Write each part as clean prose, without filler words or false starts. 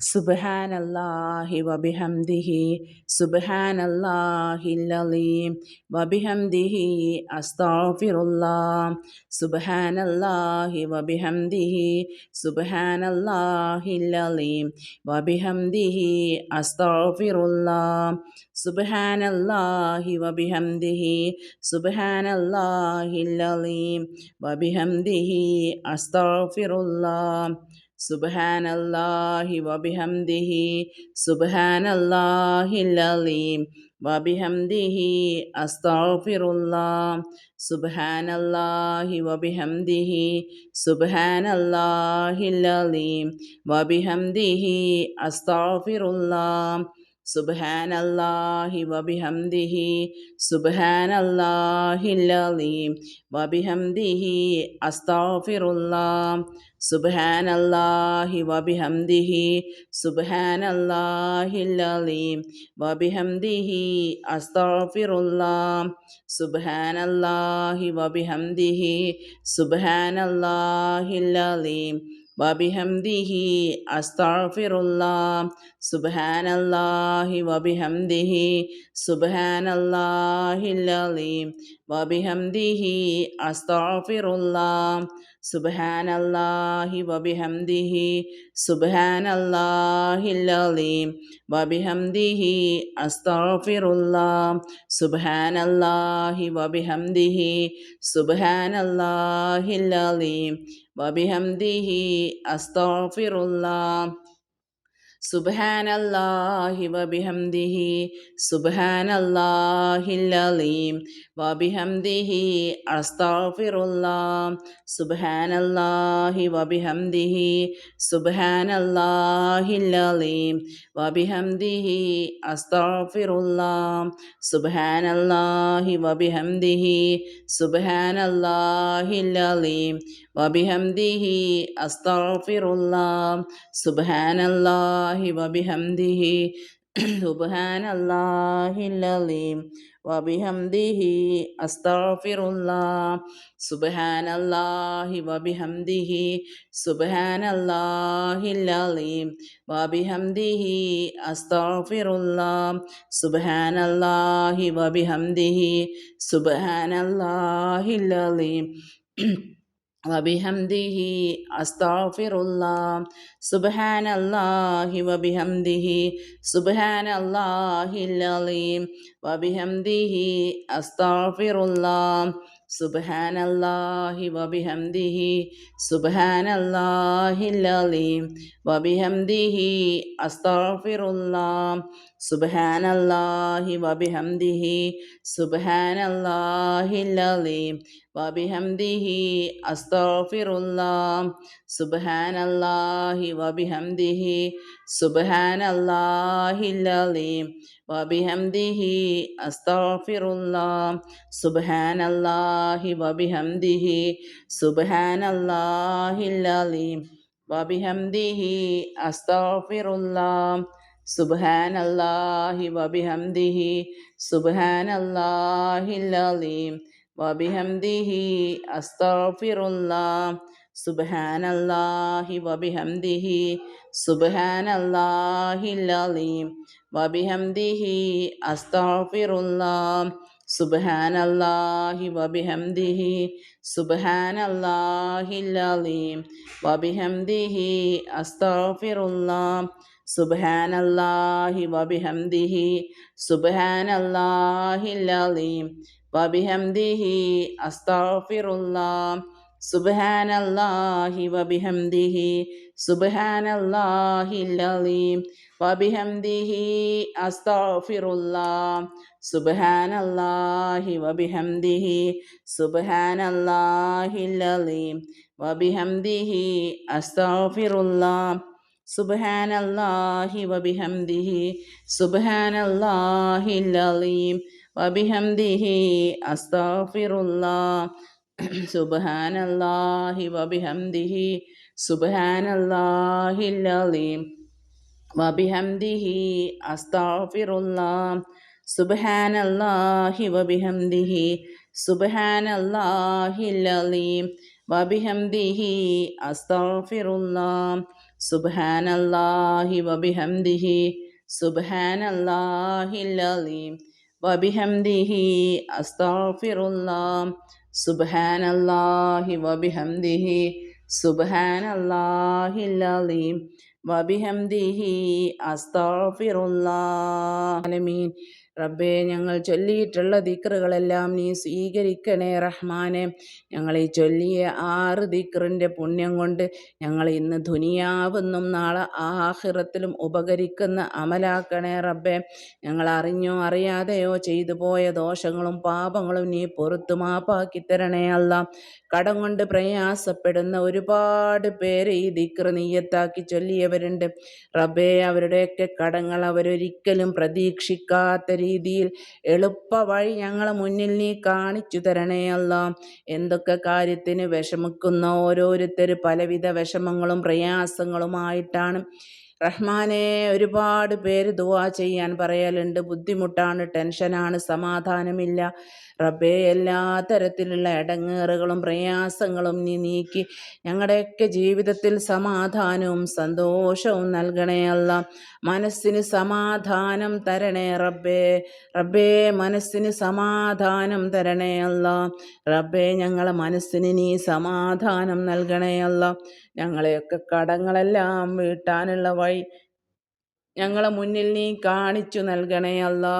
സുബ്ഹാനല്ലാഹി വബിഹംദിഹി സുബ്ഹാനല്ലാഹിൽ അലീം വബിഹംദിഹി അസ്തഗ്ഫിറുല്ലാഹ് സുബ്ഹാനല്ലാഹി വബിഹംദിഹി സുബ്ഹാനല്ലാഹിൽ അലീം വബിഹംദിഹി അസ്തഗ്ഫിറുല്ലാഹ് സുബ്ഹാനല്ലാഹി വബിഹംദിഹി സുബ്ഹാനല്ലാഹിൽ അലീം വബിഹംദിഹി അസ്തഗ്ഫിറുല്ലാഹ് സുബ്ഹാനല്ലാഹി വബിഹംദിഹി സുബ്ഹാനല്ലാഹിൽ അലീം വബിഹംദിഹി അസ്തഗ്ഫിറുല്ലാഹ് സുബ്ഹാനല്ലാഹി വബിഹംദിഹി സുബ്ഹാനല്ലാഹിൽ അലീം വബിഹംദിഹി അസ്തഗ്ഫിറുല്ലാഹ് സുബ്ഹാനല്ലാഹി വബിഹംദിഹി സുബ്ഹാനല്ലാഹിൽ അലീം വബിഹംദിഹി അസ്തഗ്ഫിറുല്ലാഹ് സുബ്ഹാനല്ലാഹി വബിഹംദിഹി സുബ്ഹാനല്ലാഹിൽ അലീം വബിഹംദിഹി അസ്തഗ്ഫിറുല്ലാഹ് സുബ്ഹാനല്ലാഹി വബിഹംദിഹി സുബ്ഹാനല്ലാഹിൽ അലീം വബിഹംദിഹി അസ്തഗ്ഫിറുല്ലാഹ് സുബ്ഹാനല്ലാഹി വബിഹംദിഹി സുബ്ഹാനല്ലാഹിൽ അലീം വബിഹംദിഹി അസ്തഗ്ഫിറുല്ലാഹ് സുബ്ഹാനല്ലാഹി വബിഹംദിഹി സുബ്ഹാനല്ലാഹിൽ അലീം വബിഹംദിഹി അസ്തഗ്ഫിറുല്ലാഹ് സുബ്ഹാനല്ലാഹി വബിഹംദിഹി സുബ്ഹാനല്ലാഹിൽ അലീം വബിഹംദിഹി അസ്തഗ്ഫിറുല്ലാഹ് സുബ്ഹാനല്ലാഹി വബിഹംദിഹി സുബ്ഹാനല്ലാഹിൽ അലീം വബിഹംദിഹി അസ്തഗ്ഫിറുല്ലാഹ് സുബ്ഹാനല്ലാഹി വബിഹംദിഹി സുബ്ഹാനല്ലാഹിൽ അലീം വബിഹംദിഹി അസ്തഗ്ഫിറുല്ലാഹ് സുബ്ഹാനല്ലാഹി വബിഹംദിഹി സുബ്ഹാനല്ലാഹിൽ അലീം വബിഹംദിഹി അസ്തഗ്ഫിറുല്ലാഹ് സുബ്ഹാനല്ലാഹി വബിഹംദിഹി സുബ്ഹാനല്ലാഹിൽ അലീം വബിഹംദിഹി അസ്തഗ്ഫിറുല്ലാഹ് സുബ്ഹാനല്ലാഹി വബിഹംദിഹി സുബ്ഹാനല്ലാഹിൽ അലീം വബിഹംദിഹി അസ്തഗ്ഫിറുല്ലാഹ് സുബ്ഹാനല്ലാഹി വബിഹംദിഹി സുബ്ഹാനല്ലാഹിൽ അലീം വബിഹംദിഹി അസ്തഗ്ഫിറുല്ലാഹ് സുബ്ഹാനല്ലാഹി വബിഹംദിഹി സുബ്ഹാനല്ലാഹിൽ അലീം വബിഹംദിഹി അസ്തഗ്ഫിറുല്ലാഹ് സുബ്ഹാനല്ലാഹി വബിഹംദിഹി സുബ്ഹാനല്ലാഹിൽ അലീം വബിഹംദിഹി അസ്തഗ്ഫിറുല്ലാഹ് സുബ്ഹാനല്ലാഹി വബിഹംദിഹി സുബ്ഹാനല്ലാഹിൽ അലീം വബിഹംദിഹി അസ്തഗ്ഫിറുല്ലാഹ് സുബ്ഹാനല്ലാഹി വബിഹംദിഹി സുബ്ഹാനല്ലാഹിൽ അലീം വബിഹംദിഹി അസ്തഗ്ഫിറുല്ലാഹ് സുബ്ഹാനല്ലാഹി വബിഹംദിഹി സുബ്ഹാനല്ലാഹിൽ അലീം വബിഹംദിഹി അസ്തഗ്ഫിറുല്ലാഹ് സുബ്ഹാനല്ലാഹി വബിഹംദിഹി സുബ്ഹാനല്ലാഹിൽ അലീം വബിഹംദിഹി അസ്തഗ്ഫിറുല്ലാഹ് സുബ്ഹാനല്ലാഹി വബിഹംദിഹി സുബ്ഹാനല്ലാഹിൽ അലീം വബിഹംദിഹി അസ്തഗ്ഫിറുല്ലാഹ് സുബ്ഹാനല്ലാഹി വബിഹംദിഹി സുബ്ഹാനല്ലാഹിൽ അലീം വബിഹംദിഹി അസ്തഗ്ഫിറുല്ലാഹ് സുബ്ഹാനല്ലാഹി വബിഹംദിഹി സുബ്ഹാനല്ലാഹിൽ അലീം വബിഹംദിഹി അസ്തഗ്ഫിറുല്ലാഹ് സുബ്ഹാനല്ലാഹി വബിഹംദിഹി സുബ്ഹാനല്ലാഹിൽ അലീം വബിഹംദിഹി അസ്തഗ്ഫിറുല്ലാഹ് സുബ്ഹാനല്ലാഹി വബിഹംദിഹി സുബ്ഹാനല്ലാഹിൽ അലീം വബിഹംദിഹി അസ്തഗ്ഫിറുല്ലാഹ് സുബ്ഹാനല്ലാഹി വബിഹംദിഹി സുബ്ഹാനല്ലാഹിൽ അലീം വബിഹംദിഹി അസ്തഗ്ഫിറുല്ലാഹ് സുബ്ഹാനല്ലാഹി വബിഹംദിഹി സുബ്ഹാനല്ലാഹിൽ അലീം വബിഹംദിഹി അസ്തഗ്ഫിറുല്ലാഹ് സുബ്ഹാനല്ലാഹി വബിഹംദിഹി സുബ്ഹാനല്ലാഹിൽ അലീം വബിഹംദിഹി അസ്തഗ്ഫിറുല്ലാഹ് സുബ്ഹാനല്ലാഹി വബിഹംദിഹി സുബ്ഹാനല്ലാഹിൽ അലീം വബിഹംദിഹി അസ്തഗ്ഫിറുല്ലാഹ് സുബ്ഹാനല്ലാഹി വബിഹംദിഹി സുബ്ഹാനല്ലാഹിൽ അലീം വബിഹംദിഹി അസ്തഗ്ഫിറുല്ലാഹ് ആലമീൻ. റബ്ബേ, ഞങ്ങൾ ചൊല്ലിയിട്ടുള്ള ദിക്റുകളെല്ലാം നീ സ്വീകരിക്കണേ റഹ്മാനെ. ഞങ്ങൾ ഈ ചൊല്ലിയ 6 ദിക്റിൻ്റെ പുണ്യം കൊണ്ട് ഞങ്ങൾ ഇന്ന് ദുനിയാവെന്നും നാളെ ആഖിറത്തിലും ഉപകരിക്കുന്ന അമലാക്കണേ റബ്ബേ. ഞങ്ങൾ അറിഞ്ഞോ അറിയാതെയോ ചെയ്തു പോയ ദോഷങ്ങളും പാപങ്ങളും നീ പുറത്തു മാപ്പാക്കി തരണേ അല്ലാ. കടം കൊണ്ട് പ്രയാസപ്പെടുന്ന ഒരുപാട് പേര് ഈ ദിക്റ് നിയ്യത്താക്കി ചൊല്ലിയവരുണ്ട് റബ്ബേ. അവരുടെയൊക്കെ കടങ്ങൾ അവരൊരിക്കലും പ്രതീക്ഷിക്കാത്ത രീതിയിൽ എളുപ്പ വഴി ഞങ്ങളെ മുന്നിൽ നീ കാണിച്ചു തരണേ അല്ലാ. എന്തൊക്കെ കാര്യത്തിന് വിഷമിക്കുന്ന ഓരോരുത്തർ പലവിധ വിഷമങ്ങളും പ്രയാസങ്ങളുമായിട്ടാണ് റഹ്മാനെ. ഒരുപാട് പേര് ദുആ ചെയ്യാൻ പറയലുണ്ട്. ബുദ്ധിമുട്ടാണ്, ടെൻഷനാണ്, സമാധാനമില്ല റബ്ബേ. എല്ലാ തരത്തിലുള്ള ഇടങ്ങേറുകളും പ്രയാസങ്ങളും നീ നീക്കി ഞങ്ങളുടെയൊക്കെ ജീവിതത്തിൽ സമാധാനവും സന്തോഷവും നൽകണേ അല്ലാ. മനസ്സിന് സമാധാനം തരണേ റബ്ബേ. റബ്ബേ, മനസ്സിന് സമാധാനം തരണേ അല്ലാ. റബ്ബേ, ഞങ്ങളെ മനസ്സിന് നീ സമാധാനം നൽകണേ അല്ലാ. ഞങ്ങളെയൊക്കെ കടങ്ങളെല്ലാം വീട്ടാനുള്ള വഴി ഞങ്ങളെ മുന്നിൽ നീ കാണിച്ചു നൽകണേ അല്ലാ.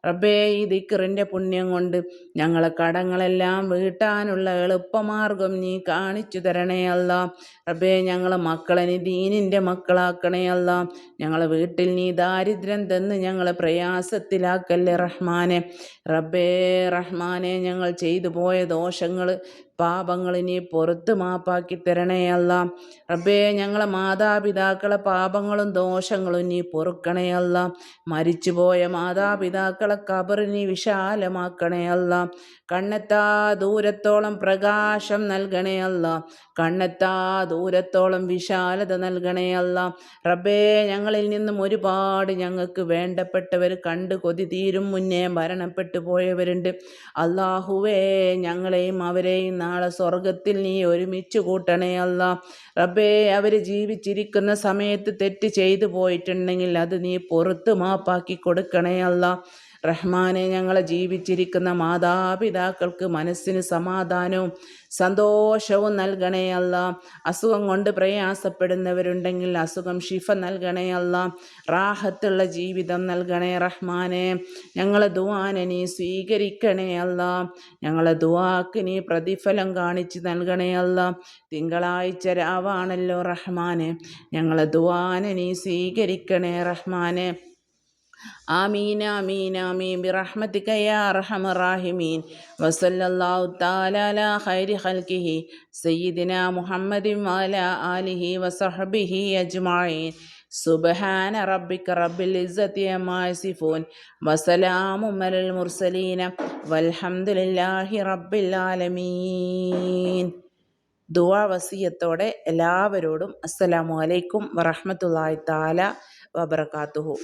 റബ്ബേ, ഈ ദിക്റിൻ്റെ പുണ്യം കൊണ്ട് ഞങ്ങളെ കടങ്ങളെല്ലാം വീട്ടാനുള്ള എളുപ്പമാർഗം നീ കാണിച്ചു തരണേ അല്ലാ. റബ്ബേ, ഞങ്ങളെ മക്കളെ നീ ദീനിൻ്റെ മക്കളാക്കണേ അല്ലാ. ഞങ്ങളെ വീട്ടിൽ നീ ദാരിദ്ര്യം തന്ന് ഞങ്ങളെ പ്രയാസത്തിലാക്കല്ലേ റഹ്മാനെ. റബ്ബേ റഹ്മാനെ, ഞങ്ങൾ ചെയ്തു പോയ ദോഷങ്ങൾ പാപങ്ങൾ നീ പുറത്ത് മാപ്പാക്കി തരണേ അല്ലാ. റബ്ബേ, ഞങ്ങളെ മാതാപിതാക്കളെ പാപങ്ങളും ദോഷങ്ങളും നീ പൊറുക്കണേ അല്ലാ. മരിച്ചുപോയ മാതാപിതാക്കളെ ഖബർ നീ വിശാലമാക്കണേ അല്ലാ. കണ്ണെത്താ ദൂരത്തോളം പ്രകാശം നൽകണേ അല്ലാ. കണ്ണെത്താ ദൂരത്തോളം വിശാലത നൽകണേ അല്ലാ. റബ്ബേ, ഞങ്ങളിൽ നിന്നും ഒരുപാട് ഞങ്ങൾക്ക് വേണ്ടപ്പെട്ടവർ കണ്ട് കൊതി തീരും മുന്നേ മരണപ്പെട്ടു പോയവരുണ്ട്. അല്ലാഹുവേ, ഞങ്ങളെയും അവരെയും നാളെ സ്വർഗത്തിൽ നീ ഒരുമിച്ച് കൂട്ടണേ അല്ലാ. റബ്ബേ, അവർ ജീവിച്ചിരിക്കുന്ന സമയത്ത് തെറ്റ് ചെയ്തു പോയിട്ടുണ്ടെങ്കിൽ അത് നീ പുറത്ത് മാപ്പാക്കി കൊടുക്കണേ അല്ലാ. റഹ്മാനെ, ഞങ്ങളെ ജീവിച്ചിരിക്കുന്ന മാതാപിതാക്കൾക്ക് മനസ്സിന് സമാധാനവും സന്തോഷവും നൽകണേ അല്ലാ. അസുഖം കൊണ്ട് പ്രയാസപ്പെടുന്നവരുണ്ടെങ്കിൽ അസുഖം ശിഫ നൽകണേ അല്ലാ. റാഹത്തുള്ള ജീവിതം നൽകണേ റഹ്മാനെ. ഞങ്ങളെ ദുആനെ നീ സ്വീകരിക്കണേ അല്ലാ. ഞങ്ങളെ ദുആക്ക് നീ പ്രതിഫലം കാണിച്ച് നൽകണേ അല്ലാ. തിങ്കളാഴ്ച രാവാണല്ലോ റഹ്മാനെ. ഞങ്ങളെ ദുആനെ നീ സ്വീകരിക്കണേ റഹ്മാനെ. ആമീൻ ആമീൻ ആമീൻ ബിറഹ്മതിക യാ അർഹമർ റഹീമീൻ. വസല്ലല്ലാഹു തആല അലാ ഖൈരി ഖൽഖിഹി സയ്യിദിനാ മുഹമ്മദിൻ വഅലാ ആലിഹി വസഹ്ബിഹി അജ്മഈൻ. സുബ്ഹാന റബ്ബിക റബ്ബിൽ ഇസ്സതി അമ്മാ യസിഫൂൻ വസലാമുൻ അലൽ മുർസലീന വൽഹംദുലില്ലാഹി റബ്ബിൽ ആലമീൻ. ദുആ വസിയത്തോടെ എല്ലാവരോടും അസ്സലാമു അലൈക്കും വറഹ്മത്തുള്ളാഹി തആല വബറകാതുഹു.